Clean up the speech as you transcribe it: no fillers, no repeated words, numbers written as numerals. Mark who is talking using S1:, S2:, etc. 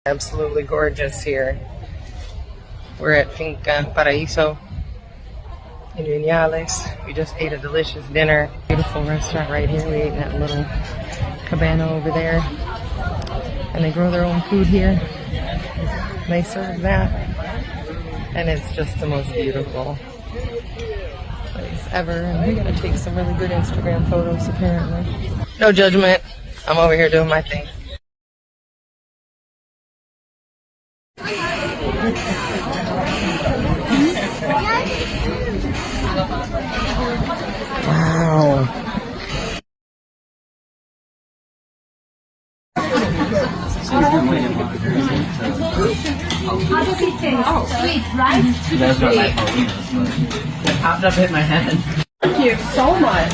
S1: Absolutely gorgeous here. We're at Finca Paraíso in Vinales. We just ate a delicious dinner. Beautiful restaurant right here. We ate in that little cabana over there. And they grow their own food here. They serve that. And it's just the most beautiful place ever. And we're gonna take some really good Instagram photos apparently. No judgment. I'm over here doing my thing. Wow.
S2: How does it taste? Sweet, right?
S3: That's what my phone is. It popped up in my head.
S1: Thank you so much.